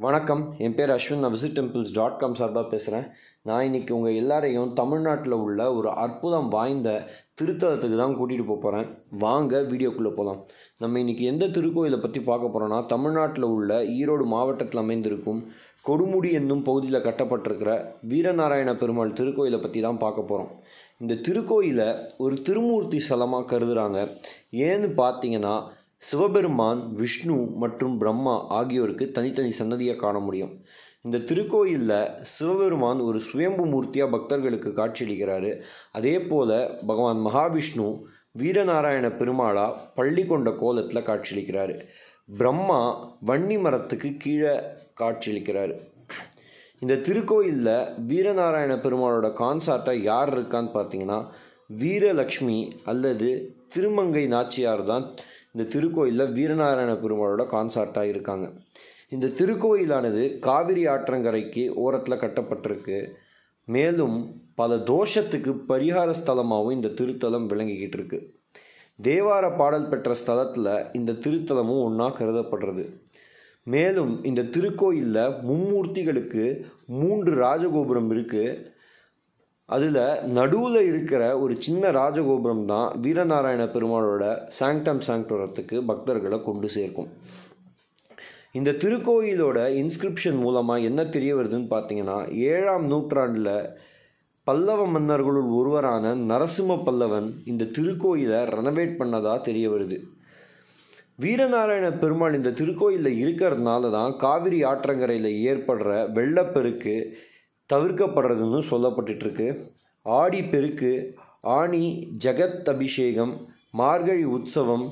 வணக்கம், என் பேர் அஸ்வின். நான் visittemples.com சார்பாக பேசுகிறேன். நான் இன்றைக்கி உங்கள் எல்லாரையும் தமிழ்நாட்டில் உள்ள ஒரு அற்புதம் வாய்ந்த திருத்தலத்துக்கு தான் கூட்டிகிட்டு போகிறேன். வாங்க வீடியோக்குள்ளே போகலாம். நம்ம இன்றைக்கி எந்த திருக்கோயிலை பற்றி பார்க்க போகிறோன்னா, தமிழ்நாட்டில் உள்ள ஈரோடு மாவட்டத்தில் அமைந்திருக்கும் கொடுமுடி என்னும் பகுதியில் கட்டப்பட்டிருக்கிற வீரநாராயண பெருமாள் திருக்கோயிலை பற்றி தான் பார்க்க போகிறோம். இந்த திருக்கோயிலை ஒரு திருமூர்த்தி ஸ்தலமாக கருதுகிறாங்க. ஏன்னு பார்த்தீங்கன்னா, சிவபெருமான், விஷ்ணு மற்றும் பிரம்மா ஆகியோருக்கு தனித்தனி சன்னதியை காண முடியும். இந்த திருக்கோயிலில் சிவபெருமான் ஒரு சுயம்பு மூர்த்தியாக பக்தர்களுக்கு காட்சியளிக்கிறாரு. அதே போல் பகவான் மகாவிஷ்ணு வீரநாராயண பெருமாளா பள்ளி கொண்ட கோலத்தில் காட்சியளிக்கிறாரு. பிரம்மா வன்னி மரத்துக்கு கீழே காட்சியளிக்கிறாரு. இந்த திருக்கோயிலில் வீரநாராயண பெருமாளோட கான்சார்ட்டாக யார் இருக்கான்னு பார்த்தீங்கன்னா, வீரலக்ஷ்மி அல்லது திருமங்கை நாச்சியார் தான் இந்த திருக்கோயிலில் வீரநாராயண பெருமாளோட கான்சார்ட்டாக இருக்காங்க. இந்த திருக்கோயிலானது காவிரி ஆற்றங்கரைக்கு ஓரத்தில் கட்டப்பட்டிருக்கு. மேலும் பல தோஷத்துக்கு பரிகார ஸ்தலமாகவும் இந்த திருத்தலம் விளங்கிக்கிட்டு இருக்கு. தேவார பாடல் பெற்ற ஸ்தலத்தில் இந்த திருத்தலமும் ஒன்றா கருதப்படுறது. மேலும் இந்த திருக்கோயிலில் மும்மூர்த்திகளுக்கு 3 ராஜகோபுரம் இருக்குது. அதில் நடுவில் இருக்கிற ஒரு சின்ன ராஜகோபுரம் தான் வீரநாராயண பெருமாளோட சாங்டம் சாங்டோரத்துக்கு பக்தர்களை கொண்டு சேர்க்கும். இந்த திருக்கோயிலோட இன்ஸ்கிரிப்ஷன் மூலமாக என்ன தெரிய வருதுன்னு பார்த்தீங்கன்னா, 7ஆம் நூற்றாண்டில் பல்லவ மன்னர்களுள் ஒருவரான நரசிம்ம பல்லவன் இந்த திருக்கோயிலை ரெனோவேட் பண்ணதாக தெரிய வருது. வீரநாராயண பெருமாள் இந்த திருக்கோயிலில் இருக்கிறதுனால தான் காவிரி ஆற்றங்கரையில் ஏற்படுற வெள்ளப்பெருக்கு தவிர்க்கப்படுறதுன்னு சொல்லப்பட்டுருக்கு. ஆடி பெருக்கு, ஆனி ஜெகத் அபிஷேகம், மார்கழி உற்சவம்,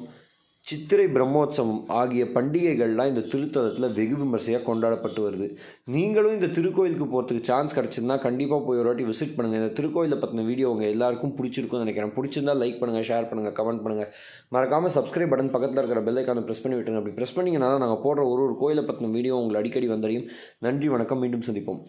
சித்திரை பிரம்மோற்சவம் ஆகிய பண்டிகைகள்லாம் இந்த திருத்தலத்தில் வெகு விமர்சையாக கொண்டாடப்பட்டு வருது. நீங்களும் இந்த திருக்கோயிலுக்கு போகிறதுக்கு சான்ஸ் கிடச்சிருந்தா கண்டிப்பாக போய் ஒரு வாட்டி விசிட் பண்ணுங்கள். இந்த திருக்கோயிலை பற்றின வீடியோ உங்கள் எல்லாருக்கும் பிடிச்சிருக்குன்னு நினைக்கிறேன். பிடிச்சிருந்தா லைக் பண்ணுங்கள், ஷேர் பண்ணுங்கள், கமெண்ட் பண்ணுங்கள். மறக்காமல் சப்ஸ்கிரைப் பட்டன் பக்கத்தில் இருக்கிற பெல் ஐக்கானை ப்ரெஸ் பண்ணி விட்டுருங்க. அப்படி ப்ரெஸ் பண்ணிங்கன்னா தான் நாங்கள் போடுற ஒரு கோயிலை பற்றின வீடியோ உங்களுக்கு அடிக்கடி வந்தடையும். நன்றி, வணக்கம், மீண்டும் சந்திப்போம்.